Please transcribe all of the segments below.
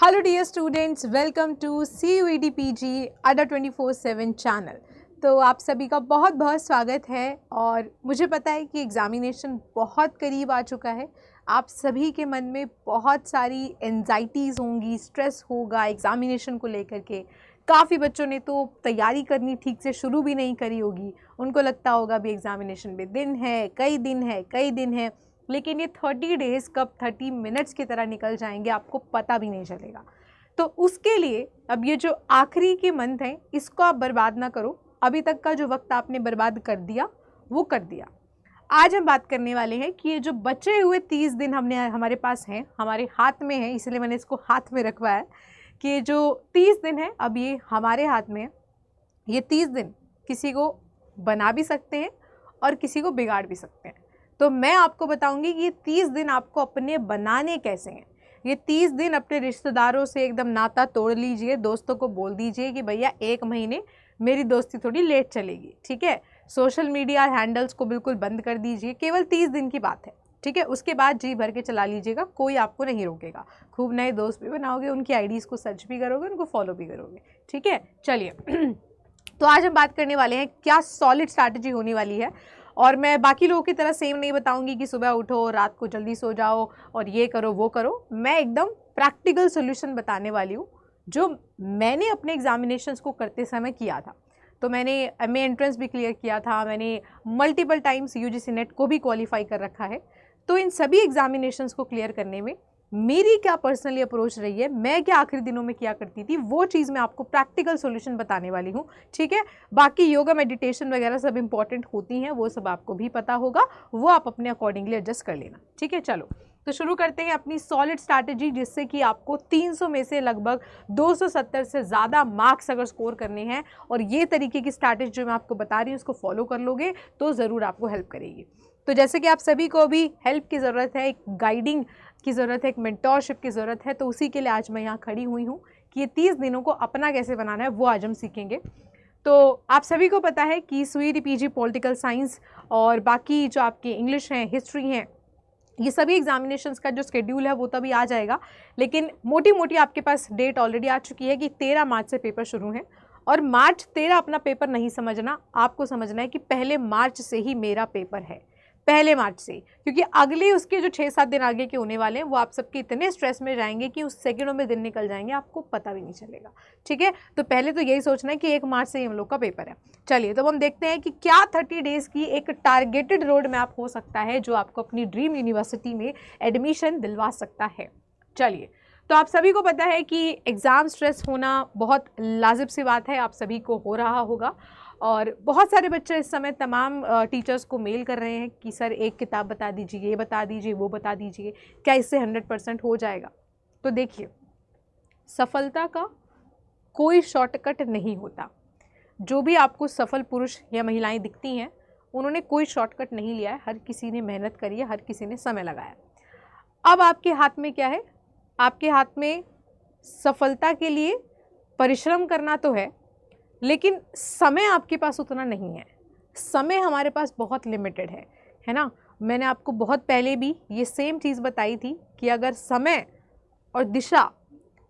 Hello dear students, welcome to CUET PG अड्डा 24/7 channel. तो आप सभी का बहुत बहुत स्वागत है। और मुझे पता है कि एग्ज़ामिनेशन बहुत करीब आ चुका है। आप सभी के मन में बहुत सारी एंजाइटीज़ होंगी, स्ट्रेस होगा एग्ज़ामिनेशन को लेकर के। काफ़ी बच्चों ने तो तैयारी करनी ठीक से शुरू भी नहीं करी होगी। उनको लगता होगा अभी एग्ज़ामिनेशन में दिन है, कई दिन है, लेकिन ये 30 डेज़ कब 30 मिनट्स की तरह निकल जाएंगे आपको पता भी नहीं चलेगा। तो उसके लिए अब ये जो आखिरी के मंथ हैं इसको आप बर्बाद ना करो। अभी तक का जो वक्त आपने बर्बाद कर दिया वो कर दिया। आज हम बात करने वाले हैं कि ये जो बचे हुए 30 दिन हमारे पास हैं, हमारे हाथ में हैं, इसलिए मैंने इसको हाथ में रखवाया है कि ये जो 30 दिन है अब ये हमारे हाथ में है। ये 30 दिन किसी को बना भी सकते हैं और किसी को बिगाड़ भी सकते हैं। तो मैं आपको बताऊंगी कि ये 30 दिन आपको अपने बनाने कैसे हैं। ये 30 दिन अपने रिश्तेदारों से एकदम नाता तोड़ लीजिए, दोस्तों को बोल दीजिए कि भैया 1 महीने मेरी दोस्ती थोड़ी लेट चलेगी, ठीक है। सोशल मीडिया हैंडल्स को बिल्कुल बंद कर दीजिए, केवल 30 दिन की बात है, ठीक है। उसके बाद जी भर के चला लीजिएगा, कोई आपको नहीं रोकेगा। खूब नए दोस्त भी बनाओगे, उनकी आईडीज़ को सर्च भी करोगे, उनको फॉलो भी करोगे, ठीक है। चलिए तो आज हम बात करने वाले हैं क्या सॉलिड स्ट्रैटेजी होने वाली है। और मैं बाकी लोगों की तरह सेम नहीं बताऊंगी कि सुबह उठो, रात को जल्दी सो जाओ और ये करो वो करो। मैं एकदम प्रैक्टिकल सोल्यूशन बताने वाली हूँ जो मैंने अपने एग्जामिनेशंस को करते समय किया था। तो मैंने MA एंट्रेंस भी क्लियर किया था, मैंने मल्टीपल टाइम्स UGC नेट को भी क्वालिफाई कर रखा है। तो इन सभी एग्जामिनेशंस को क्लियर करने में मेरी क्या पर्सनली अप्रोच रही है, मैं क्या आखिरी दिनों में किया करती थी, वो चीज़ मैं आपको प्रैक्टिकल सॉल्यूशन बताने वाली हूँ, ठीक है। बाकी योगा मेडिटेशन वगैरह सब इंपॉर्टेंट होती हैं, वो सब आपको भी पता होगा, वो आप अपने अकॉर्डिंगली एडजस्ट कर लेना, ठीक है। चलो तो शुरू करते हैं अपनी सॉलिड स्ट्रैटेजी, जिससे कि आपको 300 में से लगभग 270 से ज़्यादा मार्क्स अगर स्कोर करने हैं और ये तरीके की स्ट्रैटेजी जो मैं आपको बता रही हूँ उसको फॉलो कर लोगे तो ज़रूर आपको हेल्प करेगी। तो जैसे कि आप सभी को भी हेल्प की ज़रूरत है, एक गाइडिंग की ज़रूरत है, एक मेंटोरशिप की ज़रूरत है, तो उसी के लिए आज मैं यहाँ खड़ी हुई हूँ कि ये 30 दिनों को अपना कैसे बनाना है वो आज हम सीखेंगे। तो आप सभी को पता है कि CUET PG पॉलिटिकल साइंस और बाकी जो आपके इंग्लिश हैं, हिस्ट्री हैं, ये सभी एग्जामिनेशंस का जो शेड्यूल है वो तभी आ जाएगा। लेकिन मोटी मोटी आपके पास डेट ऑलरेडी आ चुकी है कि 13 मार्च से पेपर शुरू हैं। और मार्च 13 अपना पेपर नहीं समझना, आपको समझना है कि पहले मार्च से ही मेरा पेपर है, पहले मार्च से। क्योंकि अगले उसके जो 6-7 दिन आगे के होने वाले हैं वो आप सबके इतने स्ट्रेस में जाएंगे कि उस सेकंडों में दिन निकल जाएंगे, आपको पता भी नहीं चलेगा, ठीक है। तो पहले तो यही सोचना है कि 1 मार्च से ही हम लोग का पेपर है। चलिए तो हम देखते हैं कि क्या 30 डेज़ की एक टारगेटेड रोड मैप हो सकता है जो आपको अपनी ड्रीम यूनिवर्सिटी में एडमिशन दिलवा सकता है। चलिए, तो आप सभी को पता है कि एग्ज़ाम स्ट्रेस होना बहुत लाजिम सी बात है, आप सभी को हो रहा होगा। और बहुत सारे बच्चे इस समय तमाम टीचर्स को मेल कर रहे हैं कि सर एक किताब बता दीजिए, ये बता दीजिए, वो बता दीजिए, क्या इससे 100% हो जाएगा। तो देखिए, सफलता का कोई शॉर्टकट नहीं होता। जो भी आपको सफल पुरुष या महिलाएं दिखती हैं उन्होंने कोई शॉर्टकट नहीं लिया है, हर किसी ने मेहनत करी है, हर किसी ने समय लगाया। अब आपके हाथ में क्या है? आपके हाथ में सफलता के लिए परिश्रम करना तो है, लेकिन समय आपके पास उतना नहीं है। समय हमारे पास बहुत लिमिटेड है ना। मैंने आपको बहुत पहले भी ये सेम चीज़ बताई थी कि अगर समय और दिशा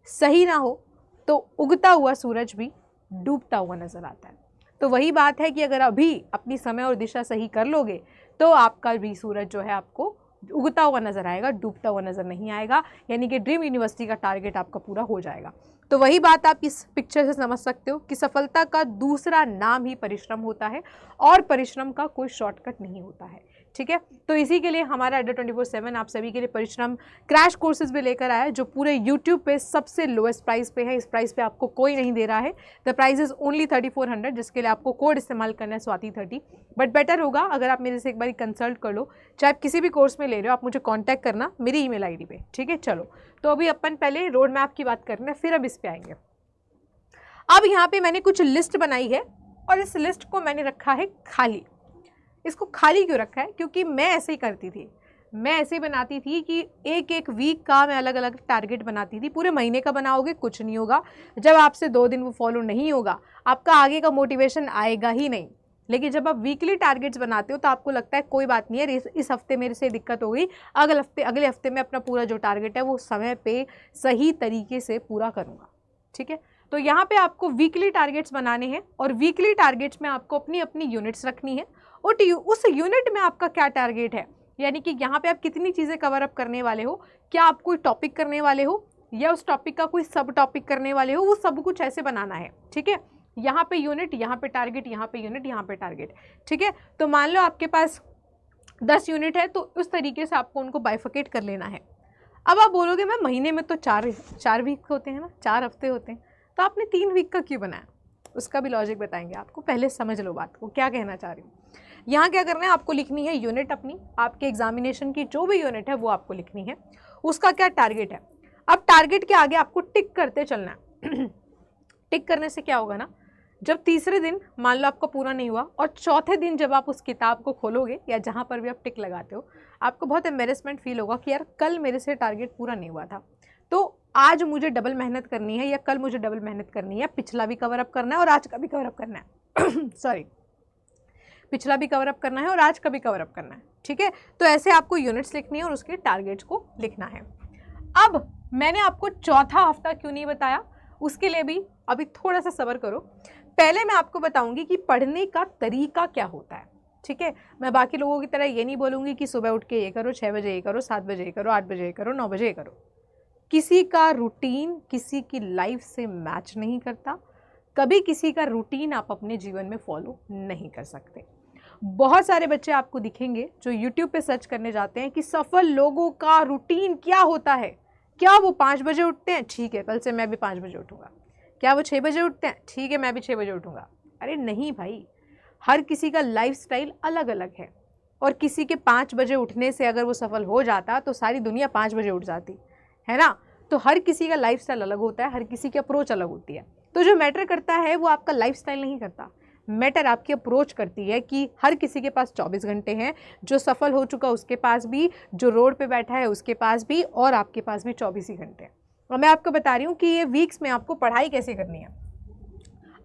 सही ना हो तो उगता हुआ सूरज भी डूबता हुआ नज़र आता है। तो वही बात है कि अगर अभी अपनी समय और दिशा सही कर लोगे तो आपका भी सूरज जो है आपको उगता हुआ नज़र आएगा, डूबता हुआ नज़र नहीं आएगा। यानी कि ड्रीम यूनिवर्सिटी का टारगेट आपका पूरा हो जाएगा। तो वही बात आप इस पिक्चर से समझ सकते हो कि सफलता का दूसरा नाम ही परिश्रम होता है और परिश्रम का कोई शॉर्टकट नहीं होता है, ठीक है। तो इसी के लिए हमारा अड्डा 24/7 आप सभी के लिए परिश्रम क्रैश कोर्सेज भी लेकर आया है, जो पूरे यूट्यूब पे सबसे लोएस्ट प्राइस पे है। इस प्राइस पे आपको कोई नहीं दे रहा है। द प्राइस इज़ ओनली 3400, जिसके लिए आपको कोड इस्तेमाल करना है स्वाति30। बट बेटर होगा अगर आप मेरे से एक बार कंसल्ट कर लो, चाहे आप किसी भी कोर्स में ले रहे हो, आप मुझे कॉन्टैक्ट करना मेरी ईमेल ID पे, ठीक है। चलो तो अभी अपन पहले रोड मैप की बात करना है, फिर अब इस पे आएंगे। अब यहाँ पे मैंने कुछ लिस्ट बनाई है और इस लिस्ट को मैंने रखा है खाली। इसको खाली क्यों रखा है? क्योंकि मैं ऐसे ही करती थी, मैं ऐसे ही बनाती थी कि एक एक वीक का मैं अलग अलग टारगेट बनाती थी। पूरे महीने का बनाओगे कुछ नहीं होगा, जब आपसे 2 दिन वो फॉलो नहीं होगा आपका आगे का मोटिवेशन आएगा ही नहीं। लेकिन जब आप वीकली टारगेट्स बनाते हो तो आपको लगता है कोई बात नहीं है, इस हफ्ते मेरे से दिक्कत हो गई, अगले हफ्ते में अपना पूरा जो टारगेट है वो समय पे सही तरीके से पूरा करूँगा। ठीक है, तो यहाँ पे आपको वीकली टारगेट्स बनाने हैं और वीकली टारगेट्स में आपको अपनी अपनी यूनिट्स रखनी है और उस यूनिट में आपका क्या टारगेट है, यानी कि यहाँ पे आप कितनी चीज़ें कवर अप करने वाले हो, क्या आप कोई टॉपिक करने वाले हो या उस टॉपिक का कोई सब टॉपिक करने वाले हो, वो सब कुछ ऐसे बनाना है। ठीक है, यहाँ पे यूनिट, यहाँ पे टारगेट, यहाँ पे यूनिट, यहाँ पे टारगेट। ठीक है, तो मान लो आपके पास 10 यूनिट है तो उस तरीके से आपको उनको बाइफिकेट कर लेना है। अब आप बोलोगे मैम महीने में तो चार वीक होते हैं ना, 4 हफ्ते होते हैं, तो आपने 3 वीक का क्यों बनाया, उसका भी लॉजिक बताएंगे आपको। पहले समझ लो बात को, क्या कहना चाह रही हूँ। यहाँ क्या करना है, आपको लिखनी है यूनिट अपनी, आपके एग्जामिनेशन की जो भी यूनिट है वो आपको लिखनी है, उसका क्या टारगेट है। अब टारगेट के आगे आपको टिक करते चलना है। टिक करने से क्या होगा ना, जब तीसरे दिन मान लो आपका पूरा नहीं हुआ और चौथे दिन जब आप उस किताब को खोलोगे या जहाँ पर भी आप टिक लगाते हो, आपको बहुत एम्बेरसमेंट फील होगा कि यार कल मेरे से टारगेट पूरा नहीं हुआ था, तो आज मुझे डबल मेहनत करनी है या कल मुझे डबल मेहनत करनी है, पिछला भी कवर अप करना है और आज का भी कवर अप करना है। सॉरी, पिछला भी कवर अप करना है और आज का भी कवर अप करना है। ठीक है, तो ऐसे आपको यूनिट्स लिखनी है और उसके टारगेट्स को लिखना है। अब मैंने आपको चौथा हफ्ता क्यों नहीं बताया, उसके लिए भी अभी थोड़ा सा सब्र करो। पहले मैं आपको बताऊंगी कि पढ़ने का तरीका क्या होता है। ठीक है, मैं बाकी लोगों की तरह ये नहीं बोलूँगी कि सुबह उठ के ये करो, 6 बजे ये करो, 7 बजे ये करो, 8 बजे ये करो, 9 बजे ये करो। किसी का रूटीन किसी की लाइफ से मैच नहीं करता, कभी किसी का रूटीन आप अपने जीवन में फॉलो नहीं कर सकते। बहुत सारे बच्चे आपको दिखेंगे जो YouTube पे सर्च करने जाते हैं कि सफल लोगों का रूटीन क्या होता है। क्या वो 5 बजे उठते हैं, ठीक है कल से मैं भी 5 बजे उठूँगा। क्या वो 6 बजे उठते हैं, ठीक है मैं भी 6 बजे उठूँगा। अरे नहीं भाई, हर किसी का लाइफस्टाइल अलग अलग है और किसी के 5 बजे उठने से अगर वो सफल हो जाता तो सारी दुनिया 5 बजे उठ जाती है ना। तो हर किसी का लाइफस्टाइल अलग होता है, हर किसी की अप्रोच अलग होती है। तो जो मैटर करता है वो आपका लाइफस्टाइल नहीं करता, मैटर आपकी अप्रोच करती है कि हर किसी के पास 24 घंटे हैं, जो सफल हो चुका उसके पास भी, जो रोड पे बैठा है उसके पास भी, और आपके पास भी 24 ही घंटे हैं। और मैं आपको बता रही हूँ कि ये वीक्स में आपको पढ़ाई कैसे करनी है।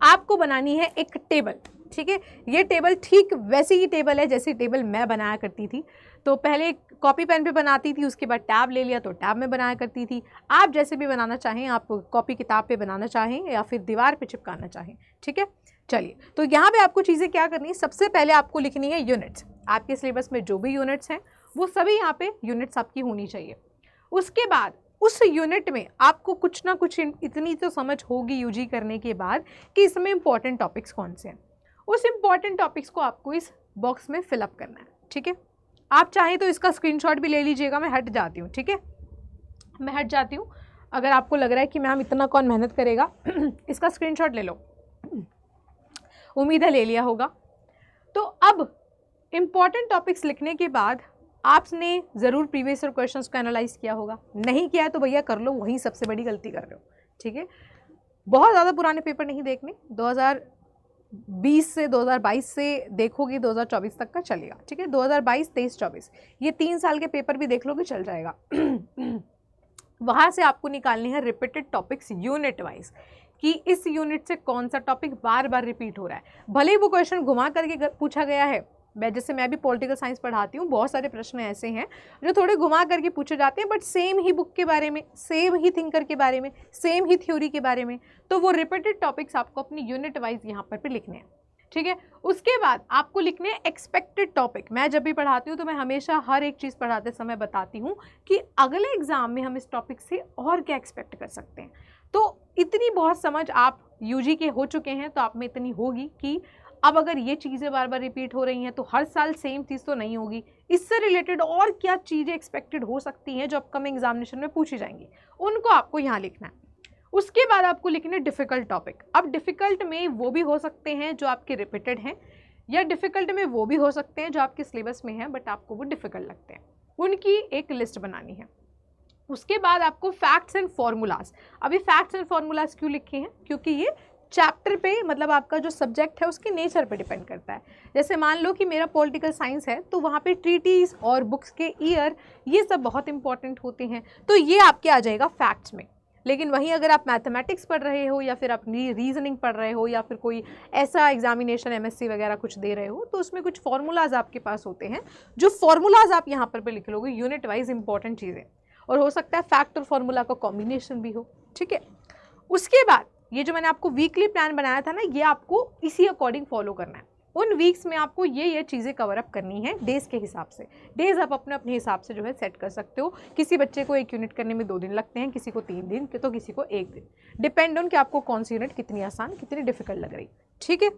आपको बनानी है एक टेबल। ठीक है, ये टेबल ठीक वैसी ही टेबल है जैसी टेबल मैं बनाया करती थी। तो पहले कॉपी पेन पे बनाती थी, उसके बाद टैब ले लिया तो टैब में बनाया करती थी। आप जैसे भी बनाना चाहें, आप कॉपी किताब पे बनाना चाहें या फिर दीवार पे चिपकाना चाहें। ठीक है, चलिए तो यहाँ पे आपको चीज़ें क्या करनी है, सबसे पहले आपको लिखनी है यूनिट्स। आपके सिलेबस में जो भी यूनिट्स हैं वो सभी यहाँ पे यूनिट्स आपकी होनी चाहिए। उसके बाद उस यूनिट में आपको कुछ ना कुछ इतनी तो समझ होगी यूजी करने के बाद कि इसमें इंपॉर्टेंट टॉपिक्स कौन से हैं। उस इंपॉर्टेंट टॉपिक्स को आपको इस बॉक्स में फिलअप करना है। ठीक है, आप चाहें तो इसका स्क्रीनशॉट भी ले लीजिएगा। मैं हट जाती हूँ, ठीक है, मैं हट जाती हूँ। अगर आपको लग रहा है कि मैम इतना कौन मेहनत करेगा, इसका स्क्रीनशॉट ले लो। उम्मीद है ले लिया होगा। तो अब इम्पॉर्टेंट टॉपिक्स लिखने के बाद आपने ज़रूर प्रीवियस ईयर क्वेश्चंस को एनालाइज किया होगा। नहीं किया है तो भैया कर लो, वहीं सबसे बड़ी गलती कर रहे हो। ठीक है, बहुत ज़्यादा पुराने पेपर नहीं देखने, 2020 से 2022 से देखोगे 2024 तक का चलेगा। ठीक है, 2022, 23, 24 ये 3 साल के पेपर भी देख लोगे चल जाएगा। वहाँ से आपको निकालनी है रिपीटेड टॉपिक्स यूनिट वाइज कि इस यूनिट से कौन सा टॉपिक बार बार रिपीट हो रहा है। भले ही वो क्वेश्चन घुमा करके पूछा गया है, जैसे मैं भी पॉलिटिकल साइंस पढ़ाती हूँ, बहुत सारे प्रश्न ऐसे हैं जो थोड़े घुमा करके पूछे जाते हैं, बट सेम ही बुक के बारे में, सेम ही थिंकर के बारे में, सेम ही थ्योरी के बारे में। तो वो रिपीटेड टॉपिक्स आपको अपनी यूनिट वाइज यहाँ पर भी लिखने हैं। ठीक है, उसके बाद आपको लिखने हैं एक्सपेक्टेड टॉपिक। मैं जब भी पढ़ाती हूँ तो मैं हमेशा हर एक चीज़ पढ़ाते समय बताती हूँ कि अगले एग्जाम में हम इस टॉपिक से और क्या एक्सपेक्ट कर सकते हैं। तो इतनी बहुत समझ आप यूजी के हो चुके हैं तो आप में इतनी होगी कि अब अगर ये चीज़ें बार बार रिपीट हो रही हैं तो हर साल सेम चीज़ तो नहीं होगी, इससे रिलेटेड और क्या चीज़ें एक्सपेक्टेड हो सकती हैं जो अपकमिंग एग्जामिनेशन में पूछी जाएंगी, उनको आपको यहाँ लिखना है। उसके बाद आपको लिखने डिफ़िकल्ट टॉपिक। अब डिफ़िकल्ट में वो भी हो सकते हैं जो आपके रिपीटेड हैं, या डिफ़िकल्ट में वो भी हो सकते हैं जो आपके सिलेबस में हैं बट आपको वो डिफ़िकल्ट लगते हैं, उनकी एक लिस्ट बनानी है। उसके बाद आपको फैक्ट्स एंड फॉर्मूलाज। अभी फैक्ट्स एंड फॉर्मूलाज क्यों लिखे हैं, क्योंकि ये चैप्टर पे, मतलब आपका जो सब्जेक्ट है उसके नेचर पे डिपेंड करता है। जैसे मान लो कि मेरा पॉलिटिकल साइंस है तो वहाँ पे ट्रीटीज और बुक्स के ईयर ये सब बहुत इंपॉर्टेंट होते हैं, तो ये आपके आ जाएगा फैक्ट्स में। लेकिन वहीं अगर आप मैथमेटिक्स पढ़ रहे हो या फिर अपनी रीजनिंग पढ़ रहे हो या फिर कोई ऐसा एग्जामिनेशन एमएससी वगैरह कुछ दे रहे हो, तो उसमें कुछ फार्मूलाज आपके पास होते हैं, जो फार्मूलाज आप यहाँ पर लिख लोगे, यूनिट वाइज इंपॉर्टेंट चीज़ें, और हो सकता है फैक्ट और फार्मूला का कॉम्बिनेशन भी हो, ठीक है। उसके बाद ये जो मैंने आपको वीकली प्लान बनाया था ना, ये आपको इसी अकॉर्डिंग फॉलो करना है। उन वीक्स में आपको ये चीज़ें कवर अप करनी है डेज के हिसाब से। डेज आप अपने हिसाब से जो है सेट कर सकते हो। किसी बच्चे को एक यूनिट करने में 2 दिन लगते हैं, किसी को 3 दिन, तो किसी को 1 दिन, डिपेंड ऑन कि आपको कौन सी यूनिट कितनी आसान कितनी डिफिकल्ट लग रही, ठीक है।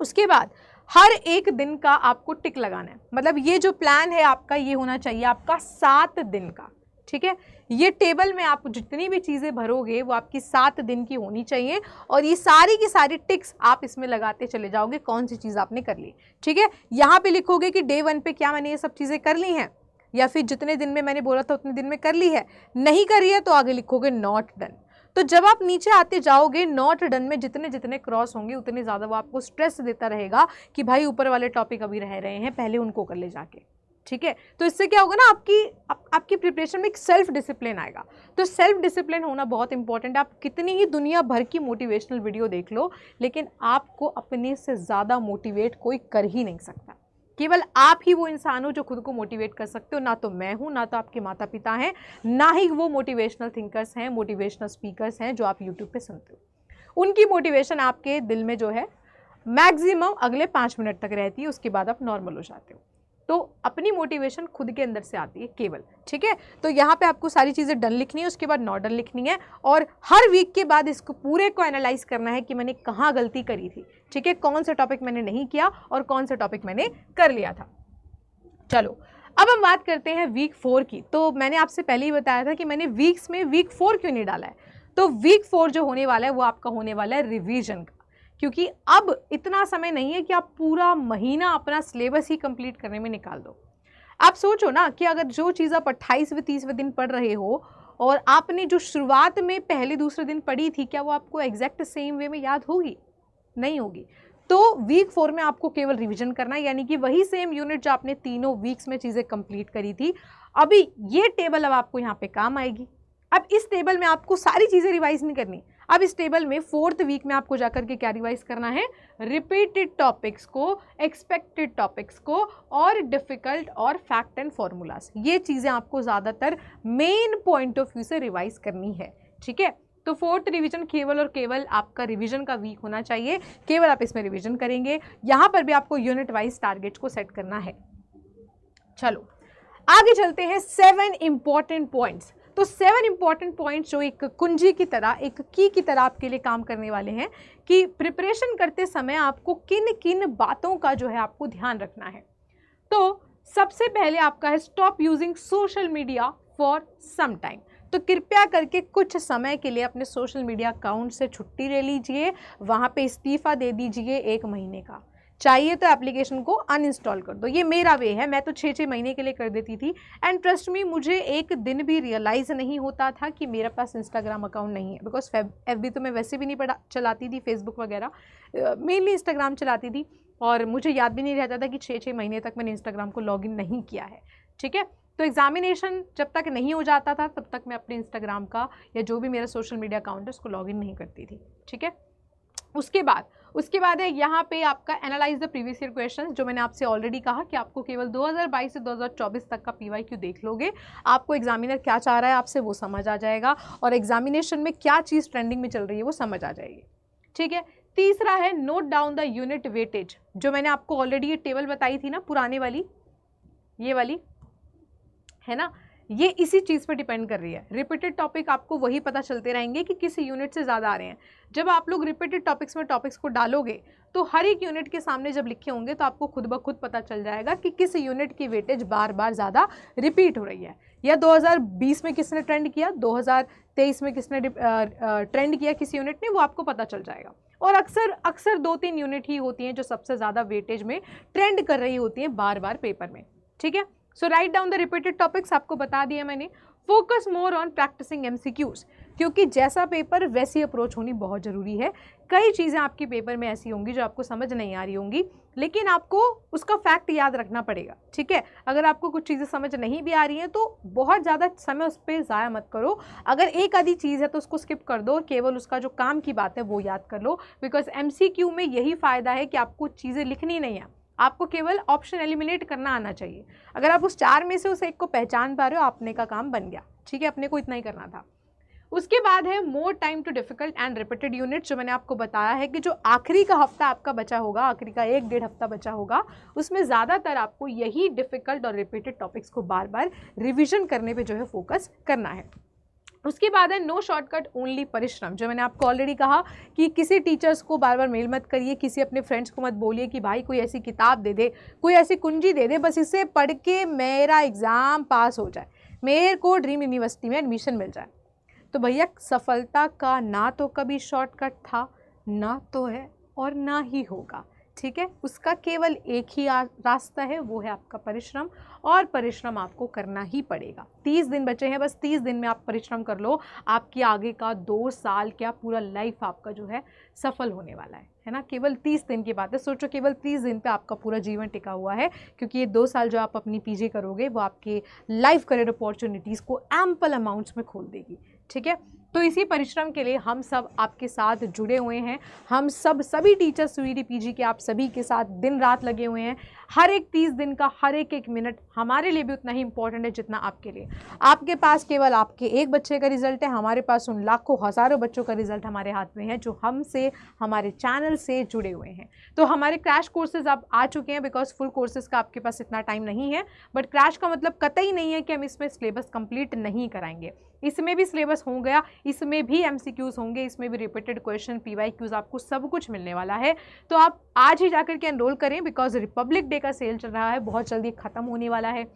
उसके बाद हर एक दिन का आपको टिक लगाना है, मतलब ये जो प्लान है आपका ये होना चाहिए आपका 7 दिन का, ठीक है। ये टेबल में आप जितनी भी चीज़ें भरोगे वो आपकी 7 दिन की होनी चाहिए, और ये सारी की सारी टिक्स आप इसमें लगाते चले जाओगे कौन सी चीज़ आपने कर ली, ठीक है। यहाँ पे लिखोगे कि डे 1 पे क्या मैंने ये सब चीज़ें कर ली हैं, या फिर जितने दिन में मैंने बोला था उतने दिन में कर ली है, नहीं करी है तो आगे लिखोगे नॉट डन। तो जब आप नीचे आते जाओगे नॉट डन में जितने जितने क्रॉस होंगे उतने ज़्यादा वो आपको स्ट्रेस देता रहेगा कि भाई ऊपर वाले टॉपिक अभी रह रहे हैं, पहले उनको कर ले जाके, ठीक है। तो इससे क्या होगा ना, आपकी प्रिपरेशन में एक सेल्फ डिसिप्लिन आएगा। तो सेल्फ डिसिप्लिन होना बहुत इंपॉर्टेंट है। आप कितनी ही दुनिया भर की मोटिवेशनल वीडियो देख लो, लेकिन आपको अपने से ज़्यादा मोटिवेट कोई कर ही नहीं सकता। केवल आप ही वो इंसान हो जो खुद को मोटिवेट कर सकते हो, ना तो मैं हूँ, ना तो आपके माता पिता हैं, ना ही वो मोटिवेशनल थिंकर्स हैं, मोटिवेशनल स्पीकर्स हैं जो आप यूट्यूब पे सुनते हो। उनकी मोटिवेशन आपके दिल में जो है मैक्सिमम अगले 5 मिनट तक रहती है, उसके बाद आप नॉर्मल हो जाते हो। तो अपनी मोटिवेशन खुद के अंदर से आती है केवल, ठीक है। तो यहाँ पे आपको सारी चीज़ें डन लिखनी है, उसके बाद नॉट डन लिखनी है, और हर वीक के बाद इसको पूरे को एनालाइज करना है कि मैंने कहाँ गलती करी थी, ठीक है, कौन सा टॉपिक मैंने नहीं किया और कौन सा टॉपिक मैंने कर लिया था। चलो अब हम बात करते हैं वीक 4 की। तो मैंने आपसे पहले ही बताया था कि मैंने वीक्स में वीक 4 क्यों नहीं डाला है। तो वीक 4 जो होने वाला है वो आपका होने वाला है रिवीजन का, क्योंकि अब इतना समय नहीं है कि आप पूरा महीना अपना सिलेबस ही कंप्लीट करने में निकाल दो। आप सोचो ना कि अगर जो चीज़ आप 28वें 30वें दिन पढ़ रहे हो और आपने जो शुरुआत में पहले दूसरे दिन पढ़ी थी, क्या वो आपको एग्जैक्ट सेम वे में याद होगी? नहीं होगी। तो वीक 4 में आपको केवल रिवीजन करना है, यानी कि वही सेम यूनिट जो आपने तीनों वीक्स में चीज़ें कंप्लीट करी थी, अभी ये टेबल अब आपको यहाँ पे काम आएगी। अब इस टेबल में आपको सारी चीज़ें रिवाइज नहीं करनी। अब इस टेबल में 4th वीक में आपको जाकर के क्या रिवाइज करना है, रिपीटेड टॉपिक्स को, एक्सपेक्टेड टॉपिक्स को, और डिफिकल्ट और फैक्ट एंड फॉर्मूलाज, ये चीज़ें आपको ज़्यादातर मेन पॉइंट ऑफ व्यू से रिवाइज करनी है, ठीक है। तो 4th रिवीजन केवल और केवल आपका रिवीजन का वीक होना चाहिए, केवल आप इसमें रिवीजन करेंगे। यहाँ पर भी आपको यूनिट वाइज टारगेट्स को सेट करना है। चलो आगे चलते हैं 7 इंपॉर्टेंट पॉइंट्स। तो 7 इंपॉर्टेंट पॉइंट्स जो एक कुंजी की तरह, एक की तरह आपके लिए काम करने वाले हैं कि प्रिपरेशन करते समय आपको किन किन बातों का जो है आपको ध्यान रखना है। तो सबसे पहले आपका है stop using social media for some time. तो कृपया करके कुछ समय के लिए अपने सोशल मीडिया अकाउंट से छुट्टी ले लीजिए, वहाँ पे इस्तीफ़ा दे दीजिए 1 महीने का। चाहिए तो एप्लीकेशन को अनइंस्टॉल कर दो, ये मेरा वे है। मैं तो 6-6 महीने के लिए कर देती थी, एंड ट्रस्ट मी, मुझे एक दिन भी रियलाइज़ नहीं होता था कि मेरे पास इंस्टाग्राम अकाउंट नहीं है, बिकॉज FB तो मैं वैसे भी नहीं चलाती थी, फेसबुक वगैरह मेनली इंस्टाग्राम चलाती थी, और मुझे याद भी नहीं रहता था कि 6-6 महीने तक मैंने इंस्टाग्राम को लॉगिन नहीं किया है, ठीक है। तो एग्जामिनेशन जब तक नहीं हो जाता था तब तक मैं अपने इंस्टाग्राम का या जो भी मेरा सोशल मीडिया अकाउंट है उसको लॉगिन नहीं करती थी, ठीक है। उसके बाद है यहाँ पे आपका analyse the previous year questions, जो मैंने आपसे ऑलरेडी कहा कि आपको केवल 2022 से 2024 तक का PYQ देख लोगे, आपको एग्जामिनर क्या चाह रहा है आपसे वो समझ आ जाएगा, और एग्जामिनेशन में क्या चीज़ ट्रेंडिंग में चल रही है वो समझ आ जाएगी, ठीक है। तीसरा है note down the unit weightage, जो मैंने आपको ऑलरेडी ये टेबल बताई थी ना, पुराने वाली, ये वाली है ना, ये इसी चीज़ पर डिपेंड कर रही है। रिपीटेड टॉपिक आपको वही पता चलते रहेंगे कि किस यूनिट से ज़्यादा आ रहे हैं। जब आप लोग रिपीटेड टॉपिक्स में टॉपिक्स को डालोगे तो हर एक यूनिट के सामने जब लिखे होंगे तो आपको खुद ब खुद पता चल जाएगा कि किस यूनिट की वेटेज बार बार ज़्यादा रिपीट हो रही है, या 2020 में किसने ट्रेंड किया, 2023 में किसने ट्रेंड किया किस यूनिट ने, वो आपको पता चल जाएगा। और अक्सर 2-3 यूनिट ही होती हैं जो सबसे ज़्यादा वेटेज में ट्रेंड कर रही होती हैं बार बार पेपर में, ठीक है। So write down the repeated topics, आपको बता दिया मैंने। Focus more on practising MCQs। क्योंकि जैसा पेपर वैसी अप्रोच होनी बहुत ज़रूरी है। कई चीज़ें आपकी पेपर में ऐसी होंगी जो आपको समझ नहीं आ रही होंगी, लेकिन आपको उसका फैक्ट याद रखना पड़ेगा, ठीक है। अगर आपको कुछ चीज़ें समझ नहीं भी आ रही हैं तो बहुत ज़्यादा समय उस पर ज़ाया मत करो। अगर एक आधी चीज़ है तो उसको स्किप कर दो और केवल उसका जो काम की बात है वो याद कर लो। बिकॉज MCQ में यही फ़ायदा है कि आपको चीज़ें लिखनी नहीं है, आपको केवल ऑप्शन एलिमिनेट करना आना चाहिए। अगर आप उस 4 में से उस एक को पहचान पा रहे हो, अपने का काम बन गया, ठीक है। अपने को इतना ही करना था। उसके बाद है more time to difficult and repeated unit, जो मैंने आपको बताया है कि जो आखिरी का हफ्ता आपका बचा होगा, आखिरी का 1-1.5 हफ्ता बचा होगा, उसमें ज़्यादातर आपको यही डिफिकल्ट और रिपीटेड टॉपिक्स को बार बार रिविजन करने पे जो है फोकस करना है। उसके बाद है नो शॉर्टकट ओनली परिश्रम, जो मैंने आपको ऑलरेडी कहा कि किसी टीचर्स को बार बार मेल मत करिए, किसी अपने फ्रेंड्स को मत बोलिए कि भाई कोई ऐसी किताब दे दे, कोई ऐसी कुंजी दे दे, बस इसे पढ़ के मेरा एग्ज़ाम पास हो जाए, मेरे को ड्रीम यूनिवर्सिटी में एडमिशन मिल जाए। तो भैया सफलता का ना तो कभी शॉर्टकट था, ना तो है और ना ही होगा, ठीक है। उसका केवल एक ही रास्ता है, वो है आपका परिश्रम, और परिश्रम आपको करना ही पड़ेगा। 30 दिन बचे हैं, बस 30 दिन में आप परिश्रम कर लो, आपकी आगे का 2 साल क्या पूरा लाइफ आपका जो है सफल होने वाला है ना। केवल 30 दिन की बात है, सोचो केवल 30 दिन पे आपका पूरा जीवन टिका हुआ है, क्योंकि ये 2 साल जो आप अपनी PG करोगे वो आपके लाइफ करियर अपॉर्चुनिटीज़ को एम्पल अमाउंट्स में खोल देगी, ठीक है। तो इसी परिश्रम के लिए हम सब आपके साथ जुड़े हुए हैं। हम सभी टीचर्स UED PG के आप सभी के साथ दिन रात लगे हुए हैं। हर एक 30 दिन का हर एक मिनट हमारे लिए भी उतना ही इंपॉर्टेंट है जितना आपके लिए। आपके पास केवल आपके एक बच्चे का रिजल्ट है, हमारे पास उन लाखों हज़ारों बच्चों का रिजल्ट हमारे हाथ में है जो हमसे, हमारे चैनल से जुड़े हुए हैं। तो हमारे क्रैश कोर्सेज अब आ चुके हैं, बिकॉज फुल कोर्सेज का आपके पास इतना टाइम नहीं है। बट क्रैश का मतलब कतई नहीं है कि हम इसमें सिलेबस कंप्लीट नहीं कराएंगे, इसमें भी सिलेबस हो गया, इसमें भी MCQs होंगे, इसमें भी रिपीटेड क्वेश्चन, PYQs, आपको सब कुछ मिलने वाला है। तो आप आज ही जाकर के एनरोल करें, बिकॉज रिपब्लिक डे का सेल चल रहा है, बहुत जल्दी ख़त्म होने वाला है।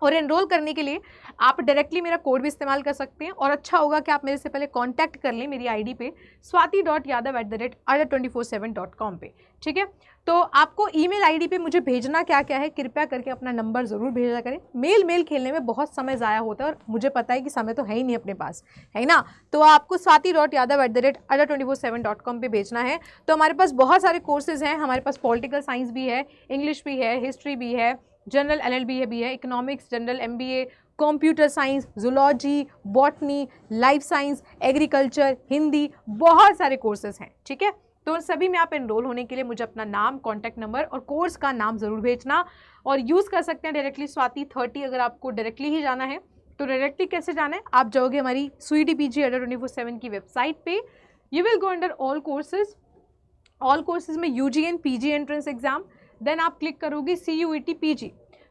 और एनरोल करने के लिए आप डायरेक्टली मेरा कोड भी इस्तेमाल कर सकते हैं, और अच्छा होगा कि आप मेरे से पहले कांटेक्ट कर लें मेरी ID पे swati.yadav@ada247.com पे, ठीक है। तो आपको ईमेल ID पे मुझे भेजना क्या क्या है, कृपया करके अपना नंबर ज़रूर भेजा करें। मेल खेलने में बहुत समय ज़ाया होता है और मुझे पता है कि समय तो है ही नहीं अपने पास, है ना। तो आपको swati.yadav@ada247.com पे भेजना है। तो हमारे पास बहुत सारे कोर्सेज़ हैं, हमारे पास पॉलिटिकल साइंस भी है, इंग्लिश भी है, हिस्ट्री भी है, जनरल LLB भी है, economics, general MBA, computer science, zoology, botany, life science, agriculture, Hindi, बहुत सारे कोर्सेज हैं, ठीक है। तो उन सभी में आप एनरोल होने के लिए मुझे अपना नाम, कॉन्टैक्ट नंबर और कोर्स का नाम ज़रूर भेजना, और यूज़ कर सकते हैं डायरेक्टली स्वाति 30। अगर आपको डायरेक्टली ही जाना है तो डायरेक्टली कैसे जाना है, आप जाओगे हमारी SUED PG ADA247 की वेबसाइट पे, you will go under all courses में UG and PG entrance exam, then आप क्लिक करोगे CUET PG।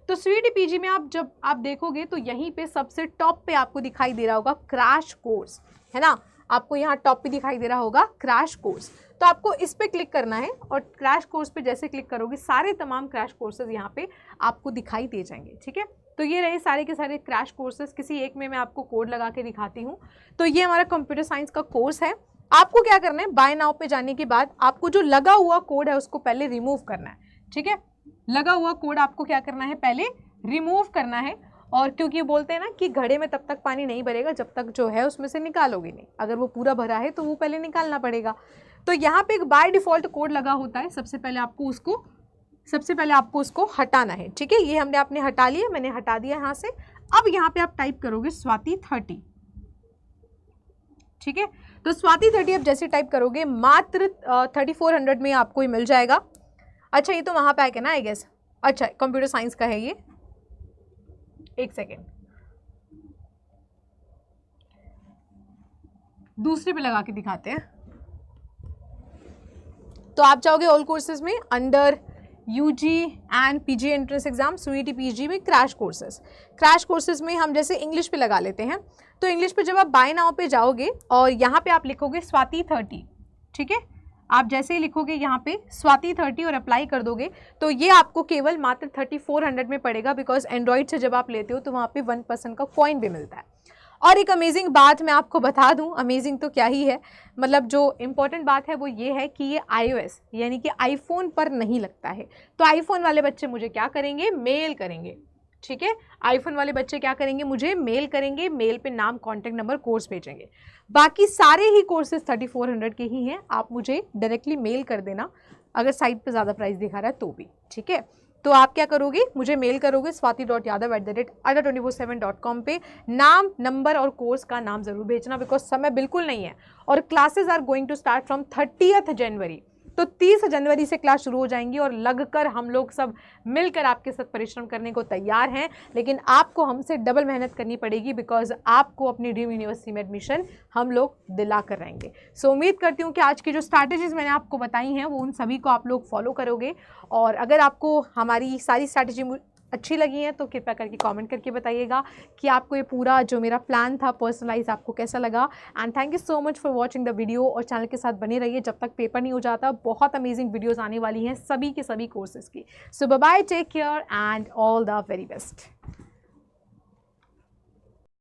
तो SUED PG में जब आप देखोगे तो यहीं पे सबसे टॉप पे आपको दिखाई दे रहा होगा क्रैश कोर्स, है ना। आपको यहाँ टॉप पे दिखाई दे रहा होगा क्रैश कोर्स, तो आपको इस पे क्लिक करना है, और क्रैश कोर्स पे जैसे क्लिक करोगे सारे तमाम क्रैश कोर्सेज यहाँ पे आपको दिखाई दे जाएंगे, ठीक है। तो ये रहे सारे के सारे क्रैश कोर्सेज, किसी एक में मैं आपको कोड लगा के दिखाती हूँ। तो ये हमारा कंप्यूटर साइंस का कोर्स है। आपको क्या करना है, बाय नाउ पे जाने के बाद आपको जो लगा हुआ कोड है उसको पहले रिमूव करना है, ठीक है। लगा हुआ कोड आपको क्या करना है, पहले रिमूव करना है। और क्योंकि बोलते हैं ना कि घड़े में तब तक पानी नहीं भरेगा जब तक जो है उसमें से निकालोगे नहीं, अगर वो पूरा भरा है तो वो पहले निकालना पड़ेगा। तो यहाँ पे एक बाय डिफ़ॉल्ट कोड लगा होता है, सबसे पहले आपको उसको हटाना है, ठीक है। ये आपने हटा लिया, मैंने हटा दिया यहाँ से। अब यहाँ पे आप टाइप करोगे स्वाति 30, ठीक है। तो स्वाति 30 आप जैसे टाइप करोगे मात्र 3400 में आपको ये मिल जाएगा। अच्छा, ये तो वहाँ पे आएगा ना, आई गेस। अच्छा, कंप्यूटर साइंस का है ये, एक सेकेंड, दूसरे पे लगा के दिखाते हैं। तो आप जाओगे ऑल कोर्सेज में under UG and PG entrance exam, SUED PG में क्रैश कोर्सेज में हम जैसे इंग्लिश पे लगा लेते हैं। तो इंग्लिश पे जब आप बाय नाउ पे जाओगे और यहाँ पे आप लिखोगे स्वाति 30, ठीक है। आप जैसे ही लिखोगे यहाँ पे स्वाति 30 और अप्लाई कर दोगे तो ये आपको केवल मात्र 3400 में पड़ेगा, बिकॉज एंड्रॉइड से जब आप लेते हो तो वहाँ पे 1% का कॉइन भी मिलता है। और एक अमेजिंग बात मैं आपको बता दूं, अमेजिंग तो क्या ही है, मतलब जो इम्पोर्टेंट बात है वो ये है कि ये iOS यानी कि आईफोन पर नहीं लगता है। तो आईफोन वाले बच्चे मुझे क्या करेंगे, मेल करेंगे। ठीक है। आईफोन वाले बच्चे क्या करेंगे, मुझे मेल करेंगे, मेल पे नाम, कॉन्टैक्ट नंबर, कोर्स भेजेंगे। बाकी सारे ही कोर्सेज 3400 के ही हैं, आप मुझे डायरेक्टली मेल कर देना अगर साइट पे ज़्यादा प्राइस दिखा रहा है तो भी, ठीक है। तो आप क्या करोगे, मुझे मेल करोगे swati.yadav@ada247.com पे, नाम, नंबर और कोर्स का नाम ज़रूर भेजना, बिकॉज समय बिल्कुल नहीं है और classes are going to start from 30th January. तो 30 जनवरी से क्लास शुरू हो जाएंगी और लगकर हम लोग सब मिलकर आपके साथ परिश्रम करने को तैयार हैं, लेकिन आपको हमसे डबल मेहनत करनी पड़ेगी, बिकॉज आपको अपनी ड्रीम यूनिवर्सिटी में एडमिशन हम लोग दिला कर रहेंगे। सो उम्मीद करती हूँ कि आज की जो स्ट्रैटेजीज मैंने आपको बताई हैं वो उन सभी को आप लोग फॉलो करोगे, और अगर आपको हमारी सारी स्ट्रैटेजी अच्छी लगी हैं तो कृपया करके कमेंट करके बताइएगा कि आपको ये पूरा जो मेरा प्लान था पर्सनलाइज आपको कैसा लगा। And thank you so much for watching the video, और चैनल के साथ बने रहिए जब तक पेपर नहीं हो जाता। बहुत अमेजिंग वीडियोस आने वाली हैं सभी के सभी कोर्सेज की। So bye bye, take care and all the very best.